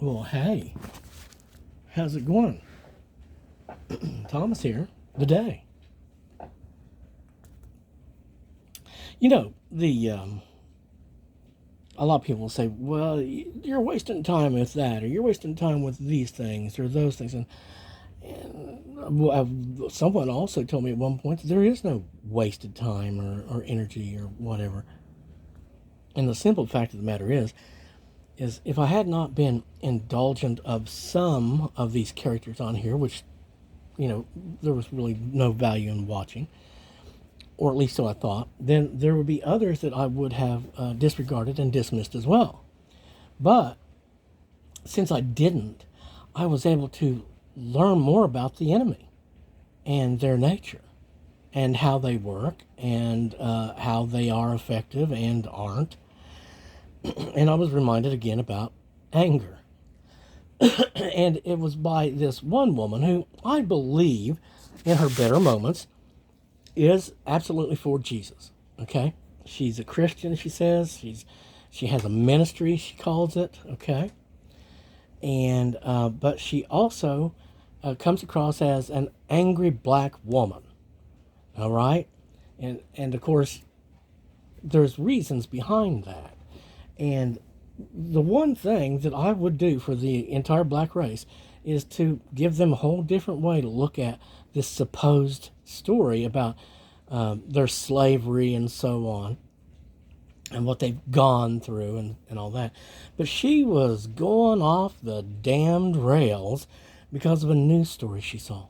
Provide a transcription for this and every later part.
Well, hey, how's it going? Thomas here. The day. A lot of people will say, well, you're wasting time with that, or you're wasting time with these things, or those things. And someone also told me at one point that there is no wasted time or energy or whatever. And the simple fact of the matter is if I had not been indulgent of some of these characters on here, which, there was really no value in watching, or at least so I thought, then there would be others that I would have disregarded and dismissed as well. But since I didn't, I was able to learn more about the enemy and their nature and how they work and how they are effective and aren't. And I was reminded again about anger. And it was by this one woman who I believe, in her better moments, is absolutely for Jesus. Okay, she's a Christian. She says she has a ministry. She calls it. Okay, and but she also comes across as an angry black woman. All right, and of course, there's reasons behind that. And the one thing that I would do for the entire black race is to give them a whole different way to look at this supposed story about their slavery and so on, and what they've gone through and all that. But she was going off the damned rails because of a news story she saw.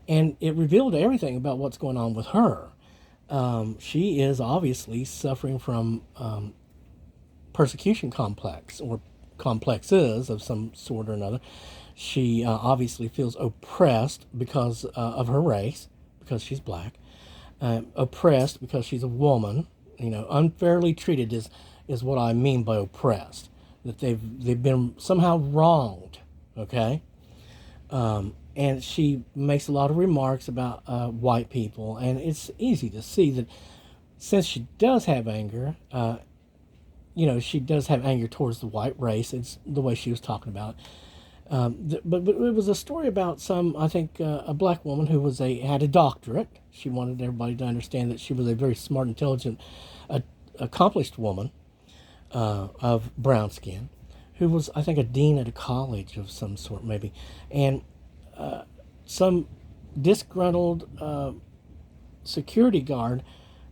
And it revealed everything about what's going on with her. She is obviously suffering from persecution complex, or complexes of some sort or another. She obviously feels oppressed because of her race, because she's black. Oppressed because she's a woman. Unfairly treated is what I mean by oppressed. That they've been somehow wronged. Okay. And she makes a lot of remarks about white people, and it's easy to see that since she does have anger, she does have anger towards the white race. It's the way she was talking about. But it was a story about I think, a black woman who had a doctorate. She wanted everybody to understand that she was a very smart, intelligent, accomplished woman of brown skin, who was, I think, a dean at a college of some sort, maybe. And some disgruntled security guard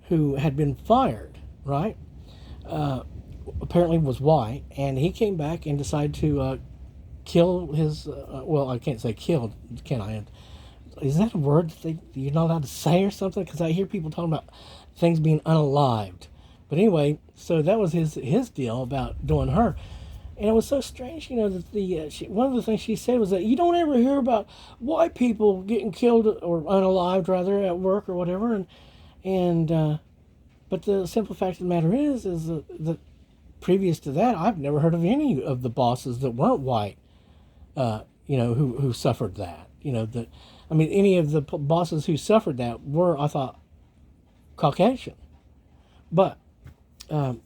who had been fired, right? Apparently was white, and he came back and decided to kill his, well, I can't say killed, can I? Is that a word that you're not allowed to say or something? Because I hear people talking about things being unalived. But anyway, so that was his deal about doing her. And it was so strange, that one of the things she said was that you don't ever hear about white people getting killed or unalived, rather, at work or whatever. But the simple fact of the matter is that previous to that, I've never heard of any of the bosses that weren't white, who suffered that. Any of the bosses who suffered that were, I thought, Caucasian. But the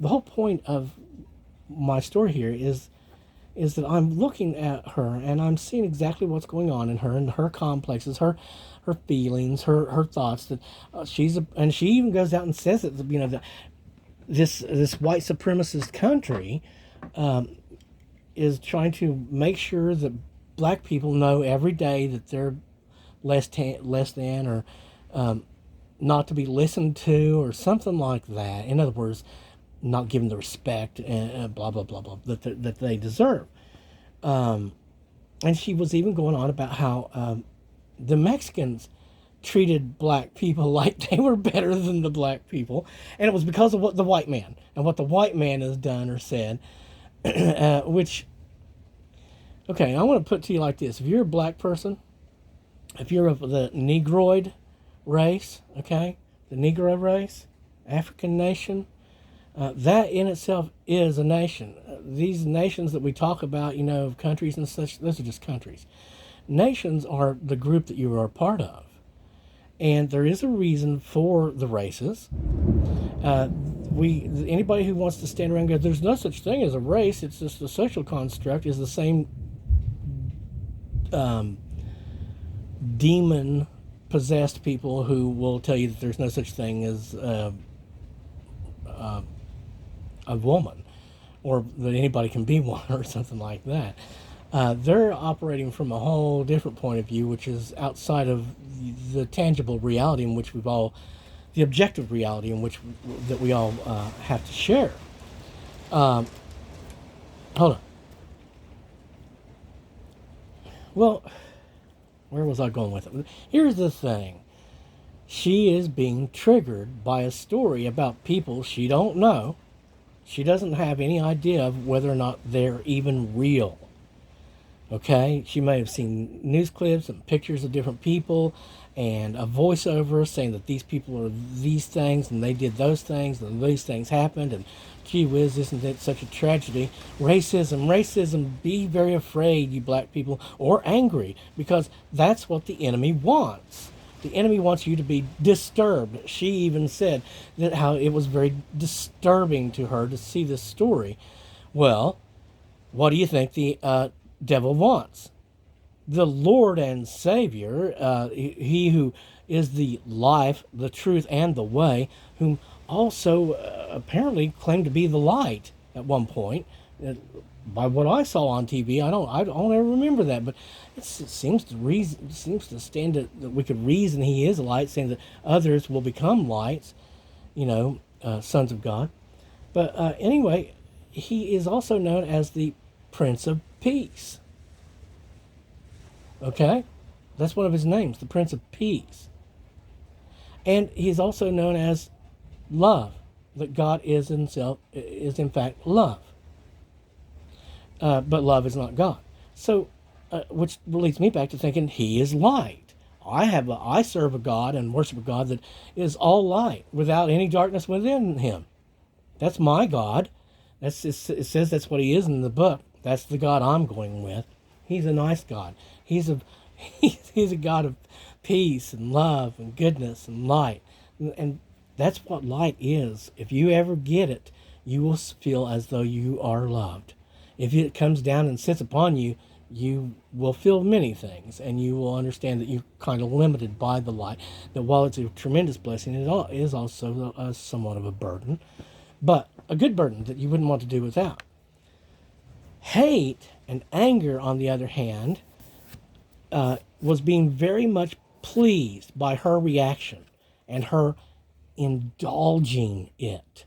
whole point of my story here is that I'm looking at her and I'm seeing exactly what's going on in her and her complexes, her feelings, her thoughts, that and she even goes out and says it, that this white supremacist country is trying to make sure that black people know every day that they're less than, or not to be listened to, or something like that. In other words, not given the respect and blah blah blah blah that they deserve. And she was even going on about how the Mexicans treated black people like they were better than the black people, and it was because of what the white man has done or said. Which, okay, I want to put to you like this: if you're a black person, if you're of the Negroid race, okay, the Negro race, African nation. That in itself is a nation. These nations that we talk about, of countries and such, those are just countries. Nations are the group that you are a part of. And there is a reason for the races. anybody who wants to stand around and go, there's no such thing as a race, it's just a social construct, is the same demon possessed people who will tell you that there's no such thing as a woman, or that anybody can be one, or something like that. They're operating from a whole different point of view, which is outside of the tangible reality in which the objective reality in which that we all have to share. Hold on. Well, where was I going with it? Here's the thing. She is being triggered by a story about people she don't know. She doesn't have any idea of whether or not they're even real. Okay? She may have seen news clips and pictures of different people and a voiceover saying that these people are these things and they did those things and these things happened, and gee whiz, isn't it such a tragedy? Racism, be very afraid, you black people, or angry, because that's what the enemy wants. The enemy wants you to be disturbed. She even said that how it was very disturbing to her to see this story. Well, what do you think the devil wants? The Lord and Savior, he who is the life, the truth, and the way, whom also apparently claimed to be the light at one point. By what I saw on TV, I don't ever remember that, but it seems to stand that we could reason he is a light, saying that others will become lights, sons of God. But anyway, he is also known as the Prince of Peace. Okay? That's one of his names, the Prince of Peace. And he's also known as love, that God is in fact love. But love is not God. So, which leads me back to thinking he is light. I serve a God and worship a God that is all light, without any darkness within him. That's my God. It says that's what he is in the book. That's the God I'm going with. He's a nice God. He's a God of peace and love and goodness and light. And that's what light is. If you ever get it, you will feel as though you are loved. If it comes down and sits upon you, you will feel many things, and you will understand that you're kind of limited by the light. That while it's a tremendous blessing, it is also somewhat of a burden, but a good burden that you wouldn't want to do without. Hate and anger, on the other hand, was being very much pleased by her reaction and her indulging it.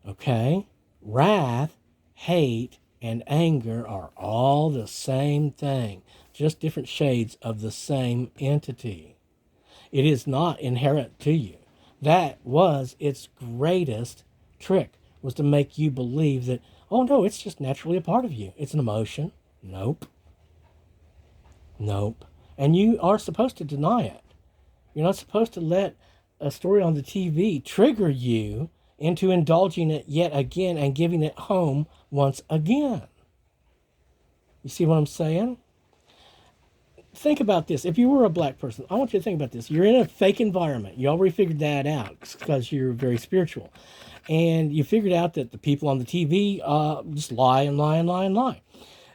Okay? Wrath, hate, and anger are all the same thing, just different shades of the same entity. It is not inherent to you. That was its greatest trick, was to make you believe that, oh no, it's just naturally a part of you. It's an emotion. Nope. And you are supposed to deny it. You're not supposed to let a story on the TV trigger you into indulging it yet again and giving it home once again. You see what I'm saying? Think about this. If you were a black person, I want you to think about this. You're in a fake environment. You already figured that out because you're very spiritual. And you figured out that the people on the TV just lie and lie and lie and lie.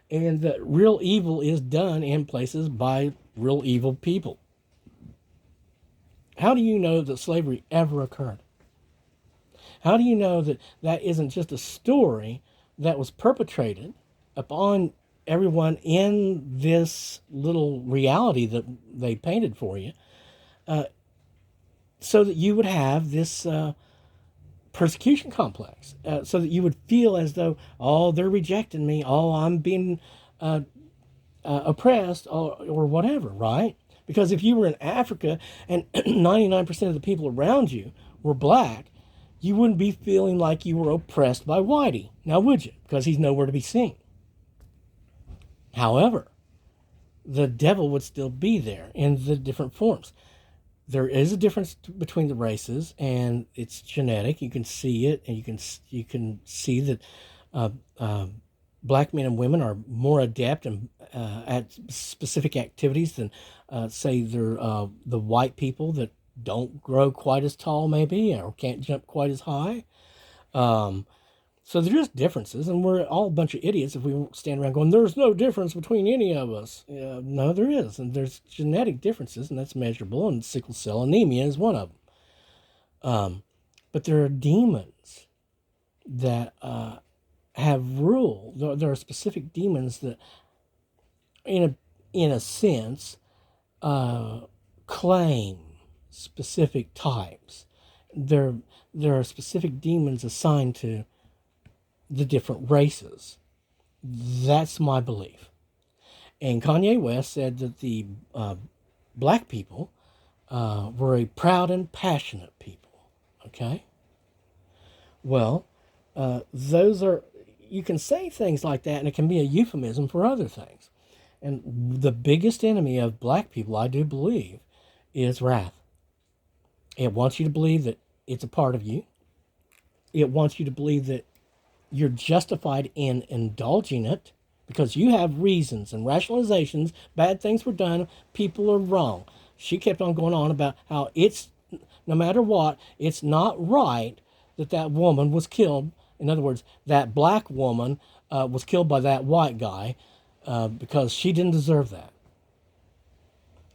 And that real evil is done in places by real evil people. How do you know that slavery ever occurred? How do you know that that isn't just a story that was perpetrated upon everyone in this little reality that they painted for you, so that you would have this persecution complex, so that you would feel as though, oh, they're rejecting me, oh, I'm being oppressed, or whatever, right? Because if you were in Africa and 99% of the people around you were black, you wouldn't be feeling like you were oppressed by Whitey, now would you? Because he's nowhere to be seen. However, the devil would still be there in the different forms. There is a difference between the races, and it's genetic. You can see it, and you can see that black men and women are more adept at specific activities than, say, the white people that don't grow quite as tall, maybe, or can't jump quite as high. So there's differences, and we're all a bunch of idiots if we stand around going, "There's no difference between any of us." No, there is, and there's genetic differences, and that's measurable. And sickle cell anemia is one of them. But there are demons that have rule. There are specific demons that, in a sense, claim specific types. There there are specific demons assigned to the different races. That's my belief. And Kanye West said that the black people were a proud and passionate people. Okay? Well, those are, you can say things like that and it can be a euphemism for other things. And the biggest enemy of black people, I do believe, is wrath. It wants you to believe that it's a part of you. It wants you to believe that you're justified in indulging it because you have reasons and rationalizations. Bad things were done. People are wrong. She kept on going on about how it's, no matter what, it's not right that that woman was killed. In other words, that black woman was killed by that white guy because she didn't deserve that.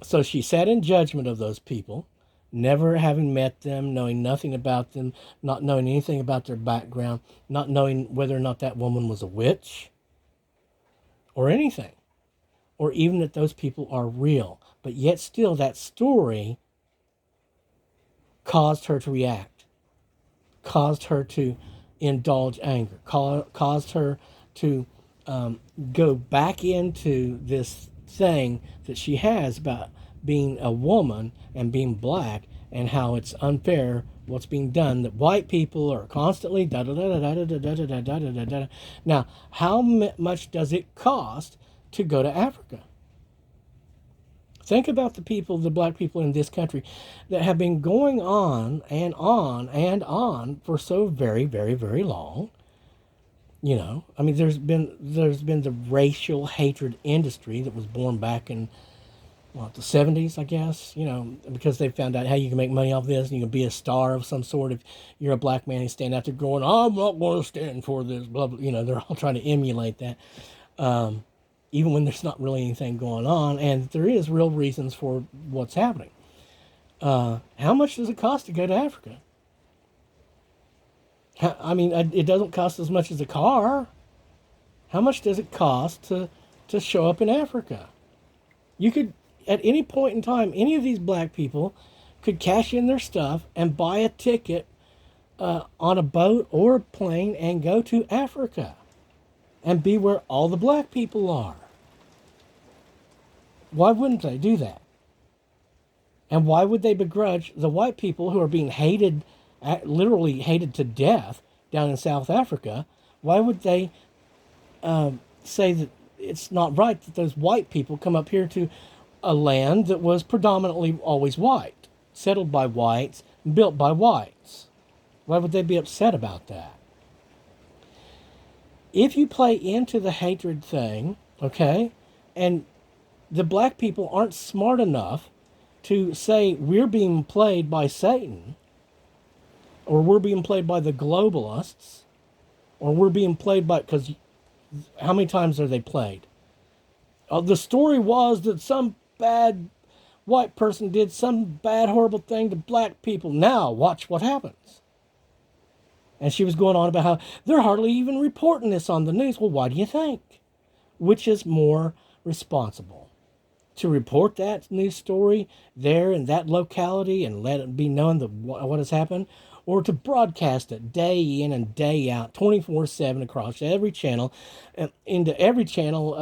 So she sat in judgment of those people, never having met them, knowing nothing about them, not knowing anything about their background, not knowing whether or not that woman was a witch or anything, or even that those people are real. But yet still that story caused her to react, caused her to indulge anger, caused her to go back into this thing that she has about being a woman and being black and how it's unfair what's being done, that white people are constantly da da da da da da da da da da da da. Now, how much does it cost to go to Africa? Think about the people, the black people in this country that have been going on and on and on for so very, very, very long. You know, I mean, there's been the racial hatred industry that was born back in the 70s, I guess. You know, because they found out how you can make money off this, and you can be a star of some sort if you're a black man and stand out there going, "I'm not going to stand for this." Blah blah. You know, they're all trying to emulate that. Even when there's not really anything going on, and there is real reasons for what's happening. How much does it cost to go to Africa? I mean, it doesn't cost as much as a car. How much does it cost to show up in Africa? You could, at any point in time, any of these black people could cash in their stuff and buy a ticket on a boat or a plane and go to Africa and be where all the black people are. Why wouldn't they do that? And why would they begrudge the white people who are being hated, literally hated to death down in South Africa? Why would they say that it's not right that those white people come up here to a land that was predominantly always white, settled by whites, built by whites? Why would they be upset about that? If you play into the hatred thing, okay, and the black people aren't smart enough to say we're being played by Satan, or we're being played by the globalists, or we're being played by, because how many times are they played? The story was that some bad white person did some bad, horrible thing to black people. Now, watch what happens. And she was going on about how they're hardly even reporting this on the news. Well, why do you think? Which is more responsible? To report that news story there in that locality and let it be known what has happened, or to broadcast it day in and day out, 24/7 across every channel, into every channel,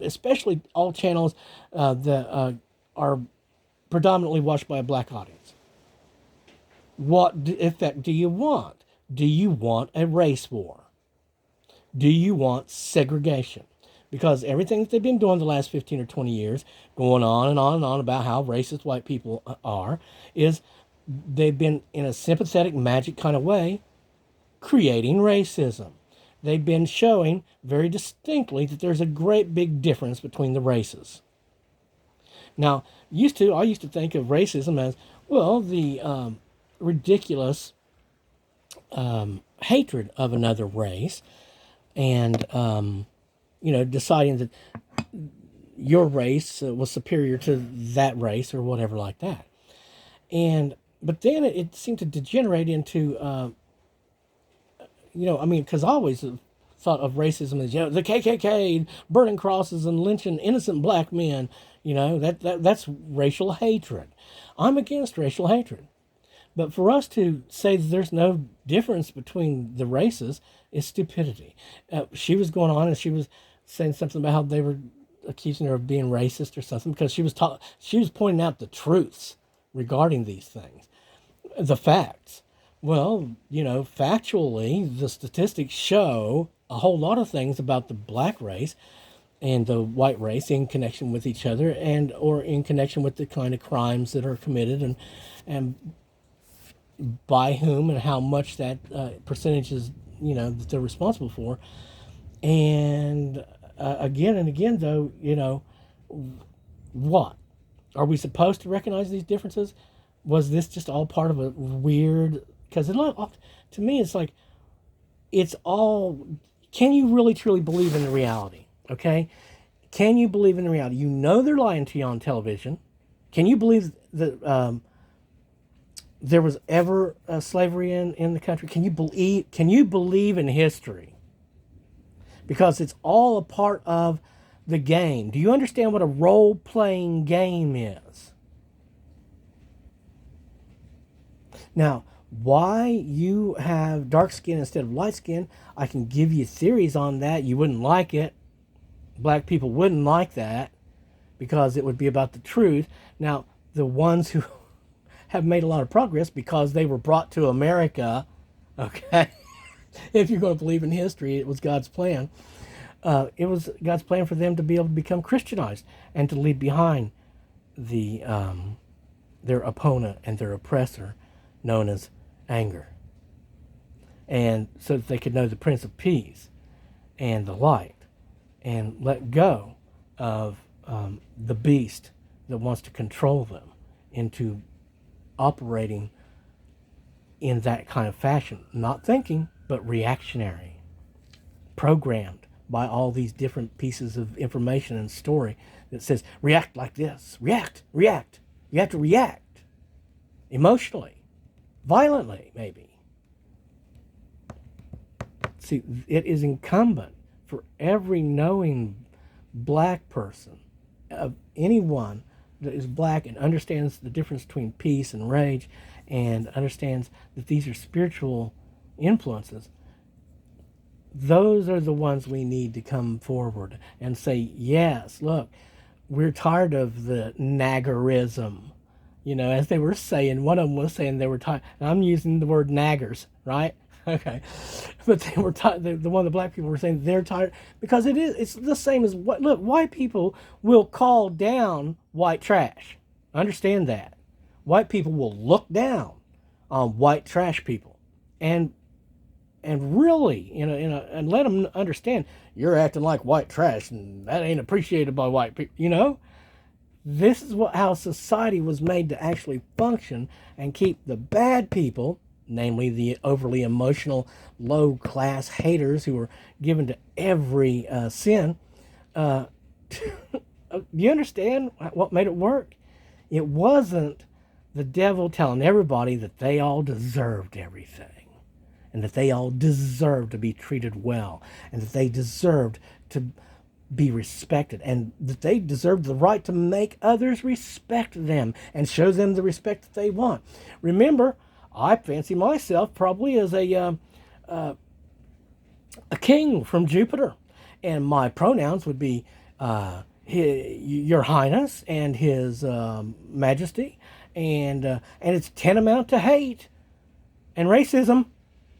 especially all channels that are predominantly watched by a black audience. What effect do you want? Do you want a race war? Do you want segregation? Because everything that they've been doing the last 15 or 20 years, going on and on and on about how racist white people are, is they've been, in a sympathetic, magic kind of way, creating racism. They've been showing very distinctly that there's a great big difference between the races. Now, I used to think of racism as, well, the ridiculous hatred of another race, and deciding that your race was superior to that race or whatever like that. And but then it seemed to degenerate into because I always thought of racism as the KKK burning crosses and lynching innocent black men. That's racial hatred. I'm against racial hatred. But for us to say that there's no difference between the races is stupidity. She was going on and she was saying something about how they were accusing her of being racist or something because she was pointing out the truths regarding these things, the facts. Well, factually, the statistics show a whole lot of things about the black race and the white race in connection with each other and or in connection with the kind of crimes that are committed and by whom and how much that percentage is, that they're responsible for. And again and again, though, what? Are we supposed to recognize these differences? Was this just all part of a weird... Because to me, it's like, it's all... Can you really, truly believe in the reality? Okay? Can you believe in the reality? You know they're lying to you on television. Can you believe that there was ever slavery in the country? Can you believe in history? Because it's all a part of the game. Do you understand what a role-playing game is? Now, why you have dark skin instead of light skin, I can give you theories on that. You wouldn't like it. Black people wouldn't like that because it would be about the truth. Now, the ones who have made a lot of progress because they were brought to America, okay? If you're going to believe in history, it was God's plan. It was God's plan for them to be able to become Christianized and to leave behind their opponent and their oppressor, known as anger, and so that they could know the Prince of Peace and the light, and let go of the beast that wants to control them into operating in that kind of fashion, not thinking, but reactionary, programmed by all these different pieces of information and story that says, react like this, react. You have to react emotionally, violently, maybe. See, it is incumbent for every knowing black person, of anyone that is black and understands the difference between peace and rage and understands that these are spiritual influences, those are the ones we need to come forward and say, yes, look, we're tired of the naggerism. As they were saying, one of them was saying they were tired. I'm using the word naggers, right? Okay. But they were tired. The one of the black people were saying they're tired because it's the same as what, look, white people will call down white trash. Understand that. White people will look down on white trash people and really, and let them understand you're acting like white trash and that ain't appreciated by white people, This is how society was made to actually function and keep the bad people, namely the overly emotional, low-class haters who were given to every sin. Do you understand what made it work? It wasn't the devil telling everybody that they all deserved everything and that they all deserved to be treated well and that they deserved to be respected and that they deserve the right to make others respect them and show them the respect that they want. Remember, I fancy myself probably as a king from Jupiter, and my pronouns would be Your Highness and His Majesty, and it's tantamount to hate and racism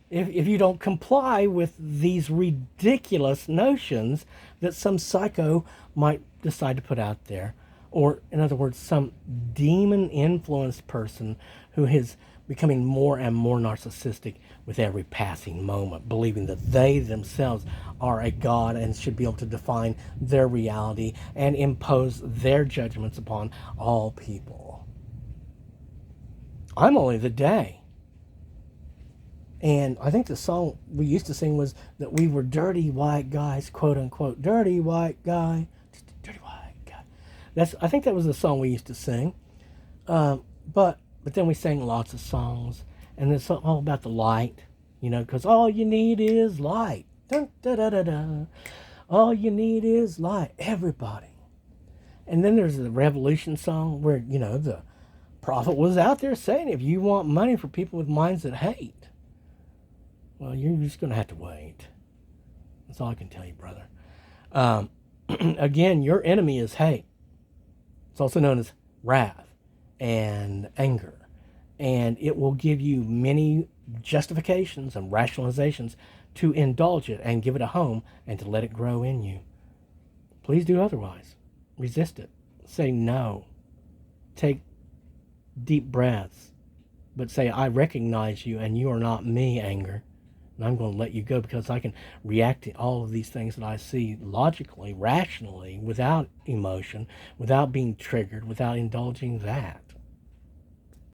if you don't comply with these ridiculous notions that some psycho might decide to put out there. Or, in other words, some demon-influenced person who is becoming more and more narcissistic with every passing moment, believing that they themselves are a god and should be able to define their reality and impose their judgments upon all people. I'm only the day. And I think the song we used to sing was that we were dirty white guys, quote unquote, dirty white guy, just a dirty white guy. I think that was the song we used to sing. But then we sang lots of songs, and it's all about the light, because all you need is light. Dun, da, da, da, da. All you need is light, everybody. And then there's the Revolution song where, the prophet was out there saying, if you want money for people with minds that hate, well, you're just going to have to wait. That's all I can tell you, brother. Um, Again, your enemy is hate. It's also known as wrath and anger. And it will give you many justifications and rationalizations to indulge it and give it a home and to let it grow in you. Please do otherwise. Resist it. Say no. Take deep breaths. But say, I recognize you and you are not me, anger. And I'm going to let you go because I can react to all of these things that I see logically, rationally, without emotion, without being triggered, without indulging that.